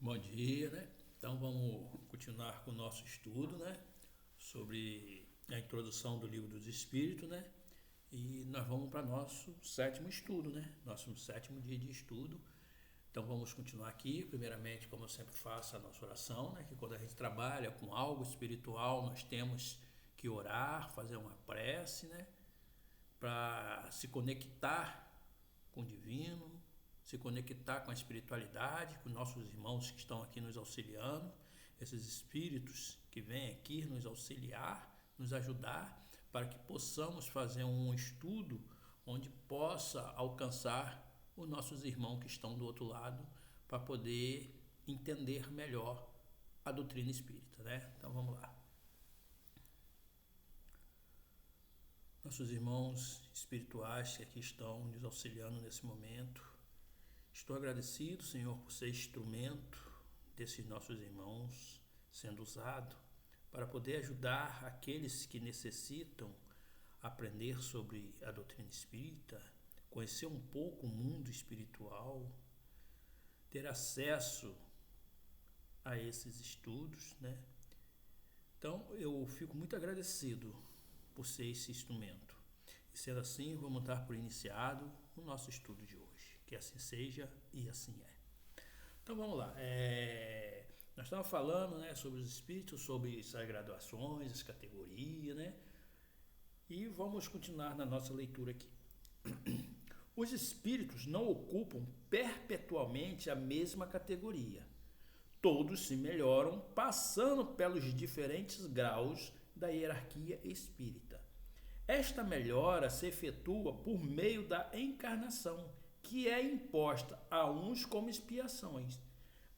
Bom dia, né? Então vamos continuar com o nosso estudo, né? Sobre a introdução do Livro dos Espíritos, né? E nós vamos para nosso sétimo estudo, né? Nosso sétimo dia de estudo. Então vamos continuar aqui. Primeiramente, como eu sempre faço, a nossa oração, né? Que quando a gente trabalha com algo espiritual, nós temos que orar, fazer uma prece, né? Para se conectar com o divino, se conectar com a espiritualidade, com nossos irmãos que estão aqui nos auxiliando, esses espíritos que vêm aqui nos auxiliar, nos ajudar, para que possamos fazer um estudo onde possa alcançar os nossos irmãos que estão do outro lado, para poder entender melhor a doutrina espírita, né? Então vamos lá. Nossos irmãos espirituais que aqui estão nos auxiliando nesse momento, estou agradecido, Senhor, por ser instrumento desses nossos irmãos sendo usado para poder ajudar aqueles que necessitam aprender sobre a doutrina espírita, conhecer um pouco o mundo espiritual, ter acesso a esses estudos, né? Então eu fico muito agradecido por ser esse instrumento. E sendo assim, vamos dar por iniciado o nosso estudo de hoje. Que assim seja e assim é. Então vamos lá. Nós estamos falando, né, sobre os espíritos, sobre as graduações, as categorias, né? E vamos continuar na nossa leitura aqui. Os espíritos não ocupam perpetualmente a mesma categoria. Todos se melhoram passando pelos diferentes graus da hierarquia espírita. Esta melhora se efetua por meio da encarnação, que é imposta a uns como expiações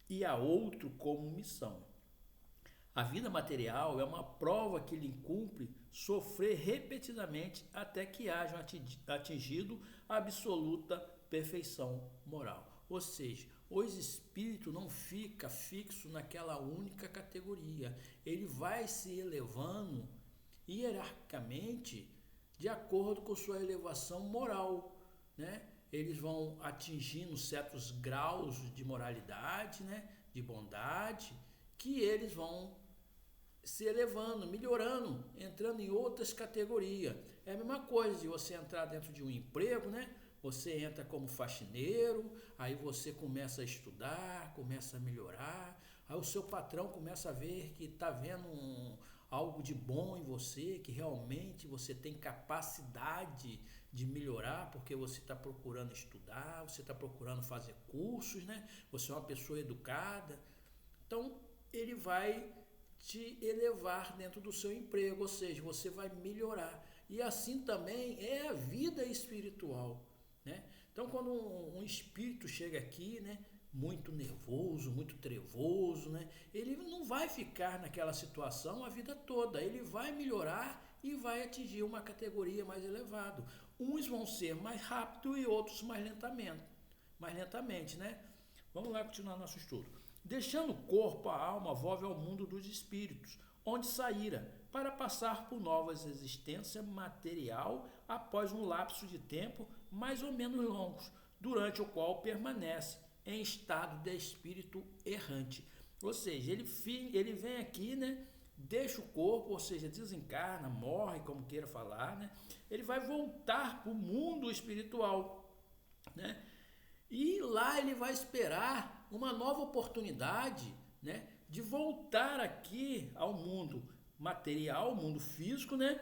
e a outro como missão. A vida material é uma prova que lhe cumpre sofrer repetidamente até que hajam atingido a absoluta perfeição moral. Ou seja, o espírito não fica fixo naquela única categoria. Ele vai se elevando hierarquicamente de acordo com sua elevação moral, né? Eles vão atingindo certos graus de moralidade, né? De bondade, que eles vão se elevando, melhorando, entrando em outras categorias. É a mesma coisa de você entrar dentro de um emprego, né? Você entra como faxineiro, aí você começa a estudar, começa a melhorar, aí o seu patrão começa a ver que está vendo algo de bom em você, que realmente você tem capacidade de melhorar, porque você está procurando estudar, você está procurando fazer cursos, né? Você é uma pessoa educada. Então, ele vai te elevar dentro do seu emprego, ou seja, você vai melhorar. E assim também é a vida espiritual, né? Então, quando um espírito chega aqui, né, muito nervoso, muito trevoso, né, ele não vai ficar naquela situação a vida toda. Ele vai melhorar e vai atingir uma categoria mais elevada. Uns vão ser mais rápido e outros mais lentamente, né? Vamos lá continuar nosso estudo. Deixando o corpo, a alma volve ao mundo dos espíritos, onde saíra, para passar por novas existências material após um lapso de tempo mais ou menos longos, durante o qual permanece em estado de espírito errante. Ou seja, ele vem aqui, né? Deixa o corpo, ou seja, desencarna, morre, como queira falar, né? Ele vai voltar para o mundo espiritual, né? E lá ele vai esperar uma nova oportunidade, né, de voltar aqui ao mundo material, ao mundo físico, né,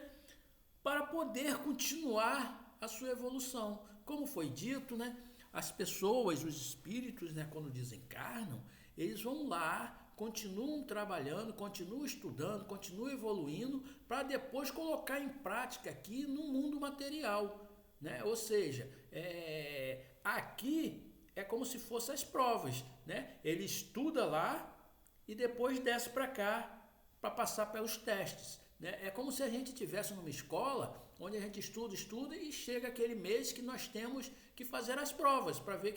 para poder continuar a sua evolução. Como foi dito, né, as pessoas, os espíritos, né, quando desencarnam, eles vão lá, continuam trabalhando, continuam estudando, continuam evoluindo, para depois colocar em prática aqui no mundo material. Né? Ou seja, aqui é como se fossem as provas, né? Ele estuda lá e depois desce para cá para passar pelos testes, né? É como se a gente estivesse numa escola onde a gente estuda e chega aquele mês que nós temos que fazer as provas para ver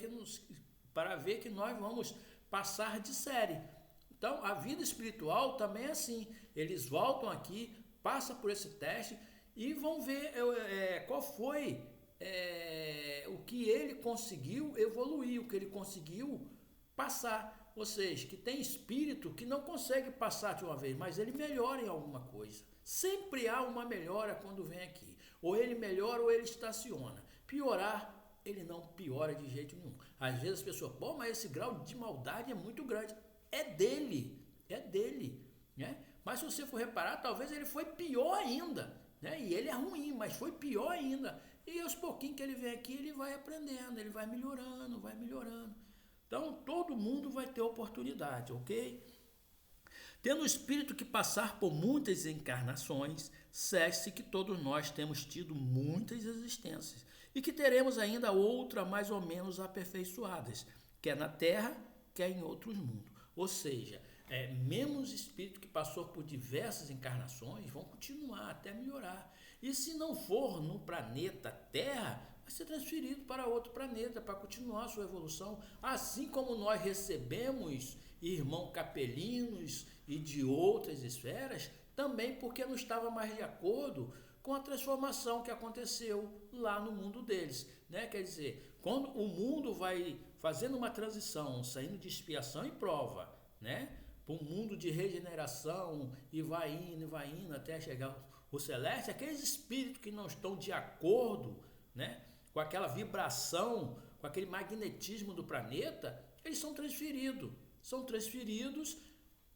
que nós vamos passar de série. Então, a vida espiritual também é assim. Eles voltam aqui, passam por esse teste e vão ver qual foi o que ele conseguiu evoluir, o que ele conseguiu passar. Ou seja, que tem espírito que não consegue passar de uma vez, mas ele melhora em alguma coisa. Sempre há uma melhora quando vem aqui. Ou ele melhora ou ele estaciona. Piorar, ele não piora de jeito nenhum. Às vezes as pessoas, pô, mas esse grau de maldade é muito grande. É dele, né? Mas se você for reparar, talvez ele foi pior ainda, né? E ele é ruim, mas foi pior ainda. E aos pouquinhos que ele vem aqui, ele vai aprendendo, ele vai melhorando, vai melhorando. Então, todo mundo vai ter oportunidade, ok? Tendo o espírito que passar por muitas encarnações, cesse que todos nós temos tido muitas existências e que teremos ainda outra mais ou menos aperfeiçoadas, quer na Terra, quer em outros mundos. Ou seja, mesmo os espíritos que passou por diversas encarnações vão continuar até melhorar. E se não for no planeta Terra, vai ser transferido para outro planeta para continuar a sua evolução. Assim como nós recebemos irmãos capelinos e de outras esferas, também porque não estava mais de acordo com a transformação que aconteceu lá no mundo deles, né? Quer dizer, quando o mundo vai fazendo uma transição, saindo de expiação e prova, né, para um mundo de regeneração e vai indo até chegar o celeste, aqueles espíritos que não estão de acordo, né, com aquela vibração, com aquele magnetismo do planeta, eles são transferidos.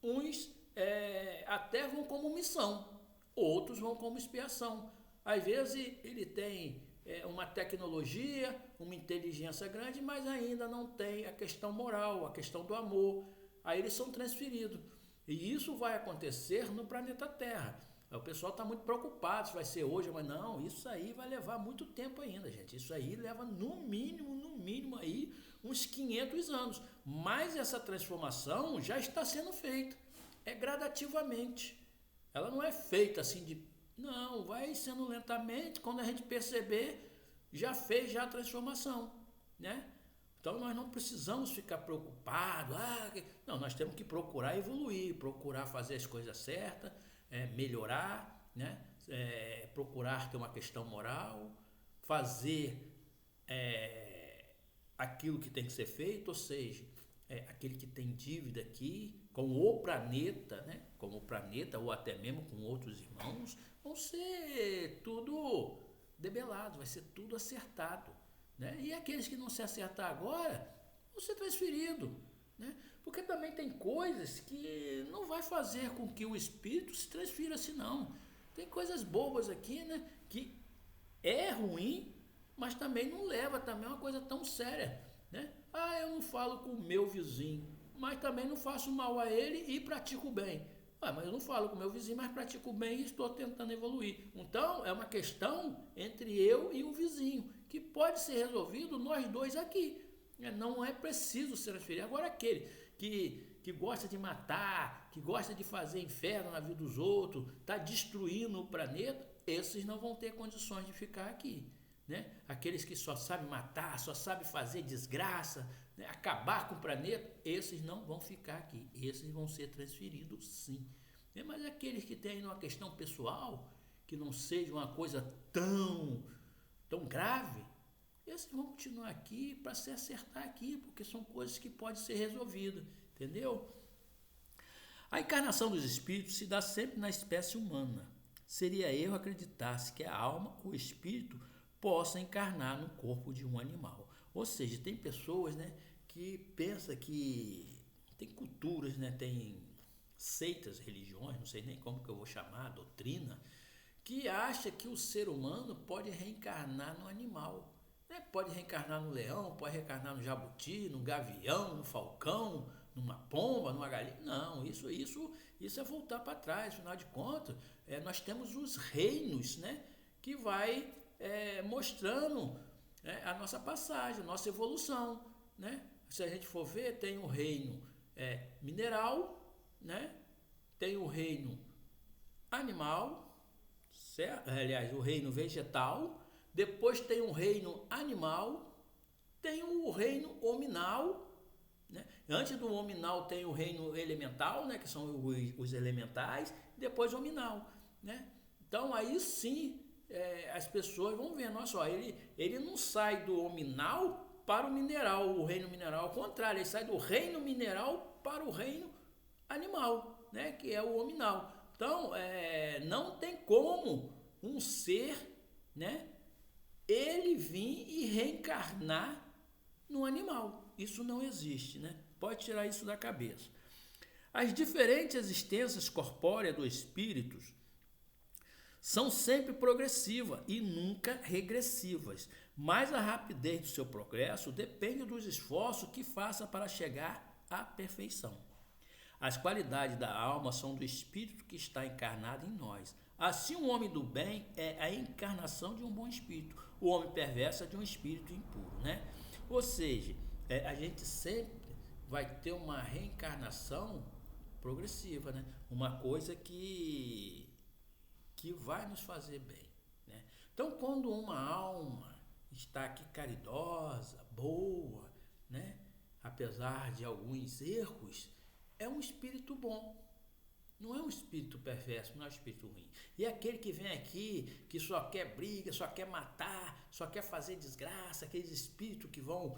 Uns até vão como missão, outros vão como expiação. Às vezes ele tem uma tecnologia, uma inteligência grande, mas ainda não tem a questão moral, a questão do amor. Aí eles são transferidos. E isso vai acontecer no planeta Terra. O pessoal está muito preocupado se vai ser hoje, mas não, isso aí vai levar muito tempo ainda, gente. Isso aí leva no mínimo aí uns 500 anos. Mas essa transformação já está sendo feita. É gradativamente. Ela não é feita assim de... Não, vai sendo lentamente, quando a gente perceber, já fez já a transformação, né? Então nós não precisamos ficar preocupados. Não, nós temos que procurar evoluir, procurar fazer as coisas certas, melhorar, né? Procurar ter uma questão moral, fazer aquilo que tem que ser feito, ou seja, aquele que tem dívida aqui com o planeta, né? Com o planeta ou até mesmo com outros irmãos, vão ser tudo debelado, vai ser tudo acertado, né? E aqueles que não se acertar agora vão ser transferidos, né? Porque também tem coisas que não vai fazer com que o espírito se transfira assim, não. Tem coisas bobas aqui, né? Que é ruim, mas também não leva também a uma coisa tão séria, né? Eu não falo com o meu vizinho, mas também não faço mal a ele e pratico bem. Mas eu não falo com o meu vizinho, mas pratico bem e estou tentando evoluir. Então, é uma questão entre eu e o vizinho, que pode ser resolvido nós dois aqui. Não é preciso se transferir. Agora, aquele que gosta de matar, que gosta de fazer inferno na vida dos outros, está destruindo o planeta, esses não vão ter condições de ficar aqui, né? Aqueles que só sabem matar, só sabem fazer desgraça, né? Acabar com o planeta, esses não vão ficar aqui, esses vão ser transferidos sim. Mas aqueles que têm uma questão pessoal, que não seja uma coisa tão grave, esses vão continuar aqui para se acertar aqui, porque são coisas que podem ser resolvidas, entendeu? A encarnação dos espíritos se dá sempre na espécie humana. Seria erro acreditar-se que a alma, o espírito, possa encarnar no corpo de um animal. Ou seja, tem pessoas, né, que pensam que... Tem culturas, né, tem seitas, religiões, não sei nem como que eu vou chamar, doutrina, que acha que o ser humano pode reencarnar no animal. Né? Pode reencarnar no leão, pode reencarnar no jabuti, no gavião, no falcão, numa pomba, numa galinha. Não, isso é voltar para trás. Afinal de contas, nós temos os reinos, né, que vai mostrando a nossa passagem, a nossa evolução, né? Se a gente for ver, tem o reino mineral, né? Tem o reino animal, certo? Aliás, o reino vegetal, depois tem o reino animal, tem o reino hominal, né? Antes do hominal tem o reino elemental, né? Que são os elementais, depois o hominal, né? Então aí sim as pessoas vão ver, nossa, ele não sai do hominal para o mineral, o reino mineral ao contrário, ele sai do reino mineral para o reino animal, né, que é o hominal. Então, não tem como um ser, né, ele vir e reencarnar no animal. Isso não existe, né? Pode tirar isso da cabeça. As diferentes existências corpóreas dos espíritos são sempre progressivas e nunca regressivas, mas a rapidez do seu progresso depende dos esforços que faça para chegar à perfeição. As qualidades da alma são do espírito que está encarnado em nós. Assim, o homem do bem é a encarnação de um bom espírito, o homem perverso é de um espírito impuro, né? Ou seja, a gente sempre vai ter uma reencarnação progressiva, né? Uma coisa que vai nos fazer bem, né? Então, quando uma alma está aqui caridosa, boa, né? Apesar de alguns erros, é um espírito bom. Não é um espírito perverso, não é um espírito ruim. E aquele que vem aqui, que só quer briga, só quer matar, só quer fazer desgraça, aqueles espíritos que vão,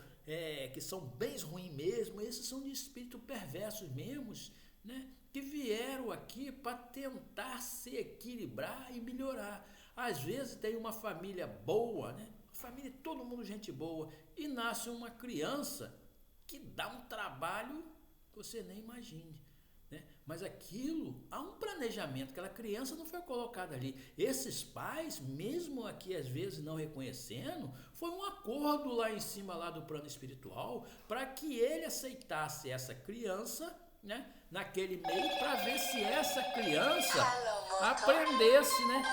que são bem ruins mesmo, esses são de espíritos perversos mesmos, né? Que vieram aqui para tentar se equilibrar e melhorar. Às vezes tem uma família boa, né? Família, todo mundo gente boa, e nasce uma criança que dá um trabalho que você nem imagine. Né? Mas aquilo, há um planejamento, aquela criança não foi colocada ali. Esses pais, mesmo aqui às vezes não reconhecendo, foi um acordo lá em cima lá do plano espiritual para que ele aceitasse essa criança, né, naquele meio, para ver se essa criança aprendesse, né,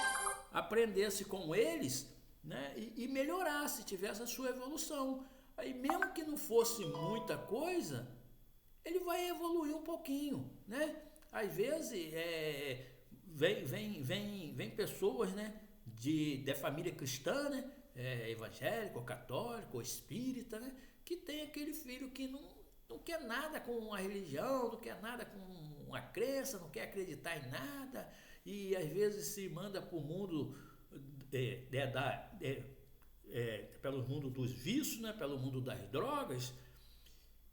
aprendesse com eles, né, e melhorasse, tivesse a sua evolução. Aí mesmo que não fosse muita coisa, ele vai evoluir um pouquinho, né? Às vezes vem pessoas, né, de família cristã, né, evangélico, católico, espírita, né, que tem aquele filho que não quer nada com a religião, não quer nada com a crença, não quer acreditar em nada, e às vezes se manda para o mundo pelo mundo dos vícios, né, pelo mundo das drogas.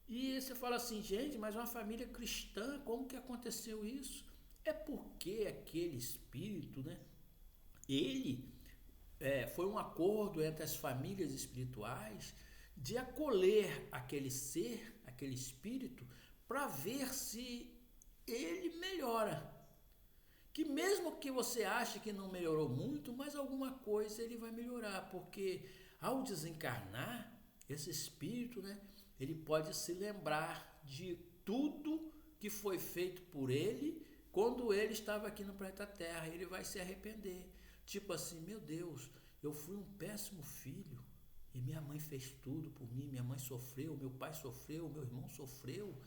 E você fala assim, gente, mas uma família cristã, como que aconteceu isso? É porque aquele espírito, né, ele foi um acordo entre as famílias espirituais de acolher aquele ser, aquele espírito, para ver se ele melhora. Que mesmo que você ache que não melhorou muito, mas alguma coisa ele vai melhorar, porque ao desencarnar, esse espírito, né, ele pode se lembrar de tudo que foi feito por ele quando ele estava aqui no planeta Terra. Ele vai se arrepender. Tipo assim, meu Deus, eu fui um péssimo filho e minha mãe fez tudo por mim. Minha mãe sofreu, meu pai sofreu, meu irmão sofreu,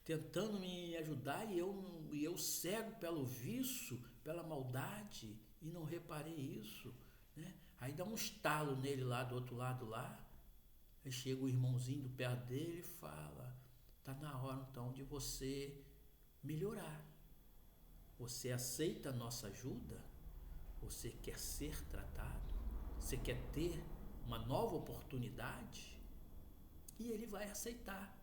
tentando me ajudar e eu cego pelo vício, pela maldade, e não reparei isso, né? Aí dá um estalo nele lá do outro lado lá. Aí chega o irmãozinho do perto dele e fala, tá na hora então de você melhorar. Você aceita a nossa ajuda? Você quer ser tratado? Você quer ter uma nova oportunidade? E ele vai aceitar.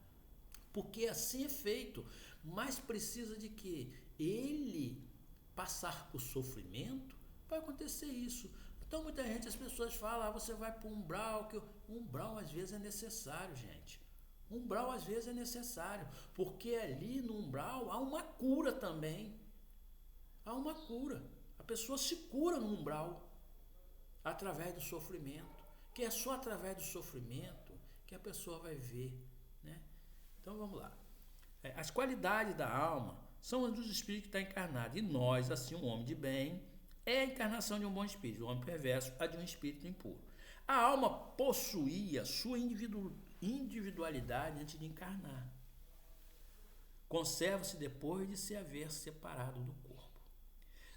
Porque assim é feito. Mas precisa de que ele passar por sofrimento para acontecer isso. Então muita gente, as pessoas falam, você vai para um umbral, que o umbral às vezes é necessário, gente. Umbral às vezes é necessário, porque ali no umbral há uma cura também. Há uma cura. A pessoa se cura no umbral através do sofrimento, que é só através do sofrimento que a pessoa vai ver, né? Então vamos lá. As qualidades da alma são as dos espíritos que está encarnado, e nós, assim, um homem de bem, é a encarnação de um bom espírito, o homem perverso, a de um espírito impuro. A alma possuía sua individualidade antes de encarnar. Conserva-se depois de se haver separado do corpo.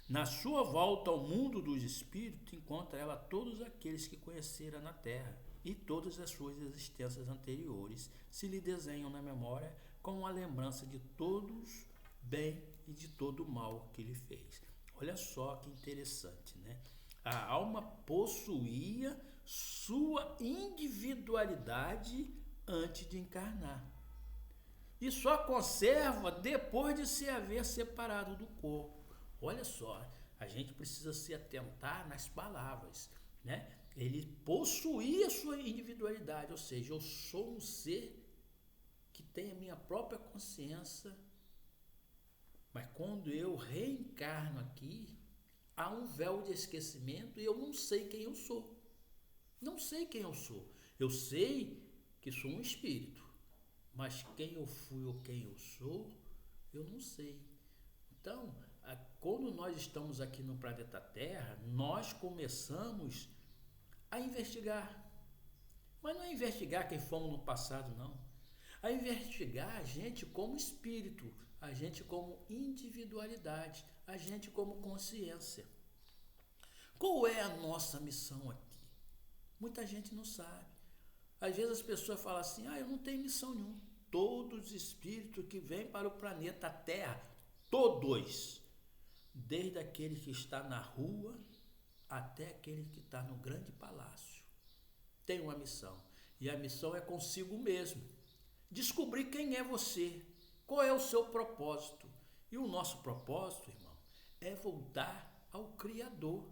Na sua volta ao mundo dos espíritos, encontra ela todos aqueles que conhecera na terra, e todas as suas existências anteriores se lhe desenham na memória como a lembrança de todos bem e de todo mal que lhe fez. Olha só que interessante, né? A alma possuía sua individualidade antes de encarnar. E só conserva depois de se haver separado do corpo. Olha só, a gente precisa se atentar nas palavras, né? Ele possuía a sua individualidade, ou seja, eu sou um ser que tem a minha própria consciência, mas quando eu reencarno aqui, há um véu de esquecimento e eu não sei quem eu sou. Não sei quem eu sou. Eu sei que sou um espírito, mas quem eu fui ou quem eu sou, eu não sei. Então, quando nós estamos aqui no planeta Terra, nós começamos a investigar. Mas não é investigar quem fomos no passado, não. A investigar a gente como espírito, a gente como individualidade, a gente como consciência. Qual é a nossa missão aqui? Muita gente não sabe. Às vezes as pessoas falam assim, eu não tenho missão nenhuma. Todos os espíritos que vêm para o planeta Terra, todos, desde aquele que está na rua até aquele que está no grande palácio, tem uma missão. E a missão é consigo mesmo. Descobrir quem é você, qual é o seu propósito. E o nosso propósito, irmão, é voltar ao Criador.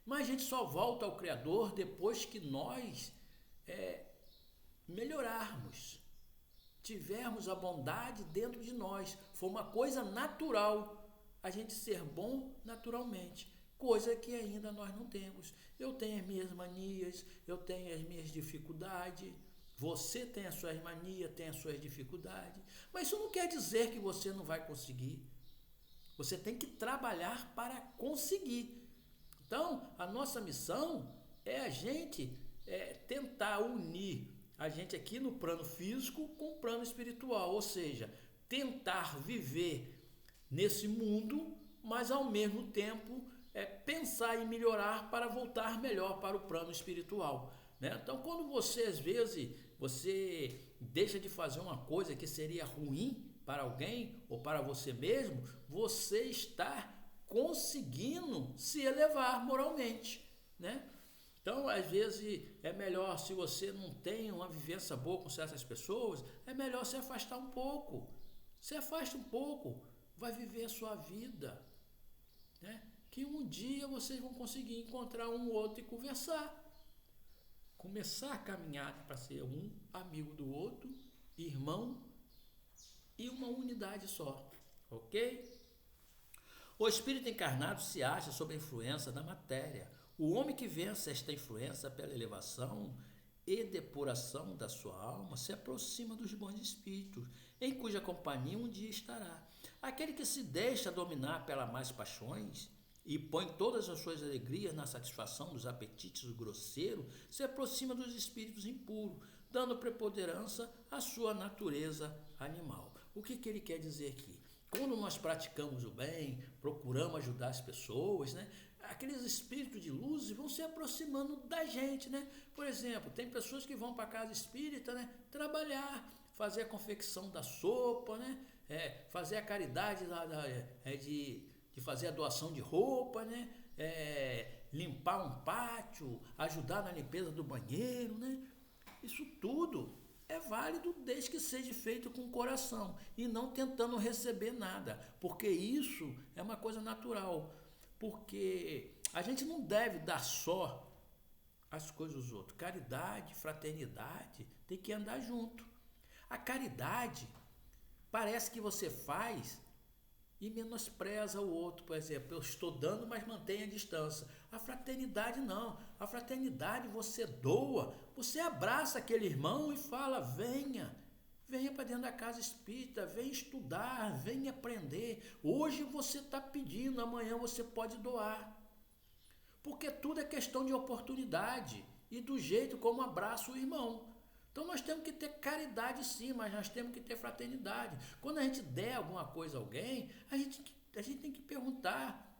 Mas a gente só volta ao Criador depois que nós melhorarmos, tivermos a bondade dentro de nós. Foi uma coisa natural a gente ser bom naturalmente, coisa que ainda nós não temos. Eu tenho as minhas manias, eu tenho as minhas dificuldades, você tem as suas manias, tem as suas dificuldades, mas isso não quer dizer que você não vai conseguir. Você tem que trabalhar para conseguir. Então, a nossa missão é a gente tentar unir a gente aqui no plano físico com o plano espiritual, ou seja, tentar viver nesse mundo, mas ao mesmo tempo pensar em melhorar para voltar melhor para o plano espiritual, né? Então, quando você às vezes deixa de fazer uma coisa que seria ruim para alguém ou para você mesmo, você está conseguindo se elevar moralmente, né? Então, às vezes, é melhor, se você não tem uma vivência boa com certas pessoas, é melhor se afastar um pouco. Se afasta um pouco, vai viver a sua vida, né? Que um dia vocês vão conseguir encontrar um outro e conversar. Começar a caminhar para ser um amigo do outro, irmão e uma unidade só, ok? O espírito encarnado se acha sob a influência da matéria. O homem que vence esta influência pela elevação e depuração da sua alma se aproxima dos bons espíritos, em cuja companhia um dia estará. Aquele que se deixa dominar pelas más paixões e põe todas as suas alegrias na satisfação dos apetites grosseiros se aproxima dos espíritos impuros, dando preponderância à sua natureza animal. O que ele quer dizer aqui? Quando nós praticamos o bem, procuramos ajudar as pessoas, né? Aqueles espíritos de luz vão se aproximando da gente, né? Por exemplo, tem pessoas que vão para a casa espírita, né? Trabalhar, fazer a confecção da sopa, né? Fazer a caridade de fazer a doação de roupa, né? Limpar um pátio, ajudar na limpeza do banheiro, né? Isso tudo é válido desde que seja feito com o coração e não tentando receber nada, porque isso é uma coisa natural. Porque a gente não deve dar só as coisas dos outros. Caridade, fraternidade, tem que andar junto. A caridade parece que você faz e menospreza o outro. Por exemplo, eu estou dando, mas mantenha a distância. A fraternidade não. A fraternidade você doa, você abraça aquele irmão e fala, venha para dentro da casa espírita, vem estudar, vem aprender. Hoje você está pedindo, amanhã você pode doar. Porque tudo é questão de oportunidade e do jeito como abraça o irmão. Então nós temos que ter caridade sim, mas nós temos que ter fraternidade. Quando a gente der alguma coisa a alguém, a gente tem que perguntar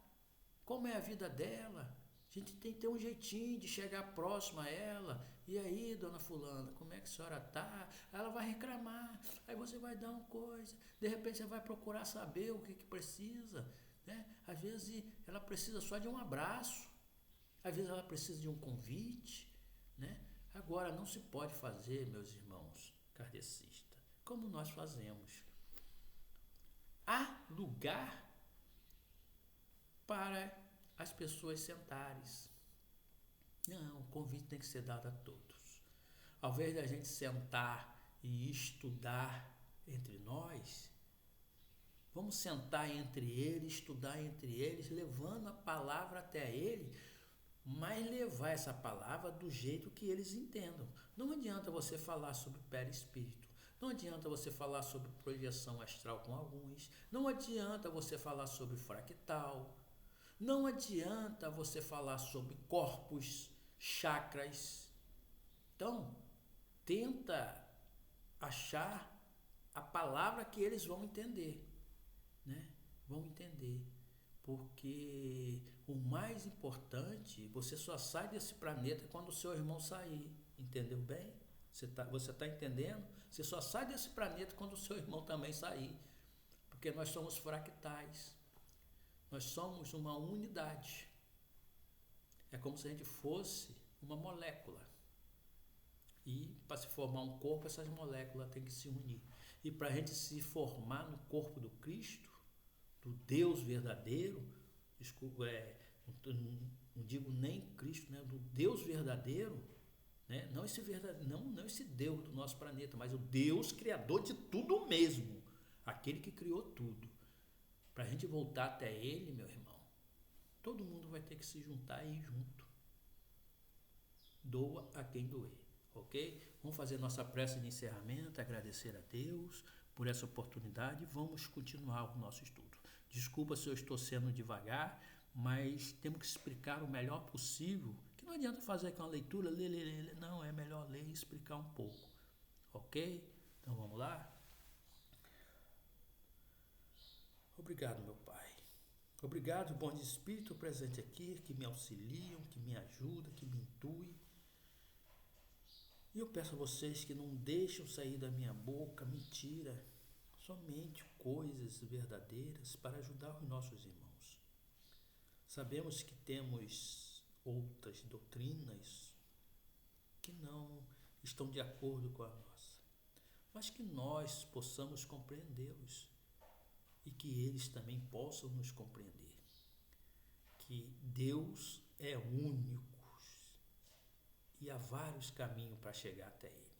como é a vida dela. A gente tem que ter um jeitinho de chegar próximo a ela. E aí, dona fulana, como é que a senhora está? Ela vai reclamar, aí você vai dar uma coisa. De repente você vai procurar saber o que precisa, né? Às vezes ela precisa só de um abraço. Às vezes ela precisa de um convite, né? Agora, não se pode fazer, meus irmãos kardecistas, como nós fazemos. Há lugar para as pessoas sentarem. Não, o convite tem que ser dado a todos. Ao invés da gente sentar e estudar entre nós, vamos sentar entre eles, estudar entre eles, levando a palavra até ele, mas levar essa palavra do jeito que eles entendam. Não adianta você falar sobre perispírito, não adianta você falar sobre projeção astral com alguns, não adianta você falar sobre fractal, não adianta você falar sobre corpos, chakras. Então, tenta achar a palavra que eles vão entender, né? Vão entender. Porque o mais importante, você só sai desse planeta quando o seu irmão sair. Entendeu bem? Você tá entendendo? Você só sai desse planeta quando o seu irmão também sair. Porque nós somos fractais. Nós somos uma unidade. É como se a gente fosse uma molécula. E para se formar um corpo, essas moléculas têm que se unir. E para a gente se formar no corpo do Cristo, do Deus verdadeiro, desculpa, não digo nem Cristo, né? Do Deus verdadeiro, né? Não esse Deus do nosso planeta, mas o Deus criador de tudo mesmo, aquele que criou tudo. Para a gente voltar até Ele, meu irmão, todo mundo vai ter que se juntar e ir junto. Doa a quem doer, ok? Vamos fazer nossa prece de encerramento, agradecer a Deus por essa oportunidade. Vamos continuar o nosso estudo. Desculpa se eu estou sendo devagar, mas temos que explicar o melhor possível, que não adianta fazer aqui uma leitura, ler. Não, é melhor ler e explicar um pouco, ok? Então vamos lá? Obrigado, meu Pai. Obrigado, bom de espírito presente aqui, que me auxiliam, que me ajudam, que me intuem. E eu peço a vocês que não deixem sair da minha boca mentira, somente coisas verdadeiras para ajudar os nossos irmãos. Sabemos que temos outras doutrinas que não estão de acordo com a nossa, mas que nós possamos compreendê-los e que eles também possam nos compreender. Que Deus é único e há vários caminhos para chegar até Ele.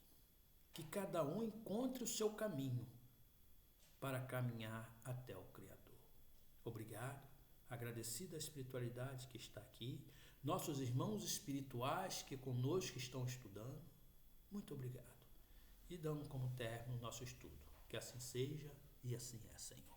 Que cada um encontre o seu caminho para caminhar até o Criador. Obrigado, agradecido a espiritualidade que está aqui, nossos irmãos espirituais que conosco estão estudando, muito obrigado. E damos como término o nosso estudo. Que assim seja e assim é, Senhor.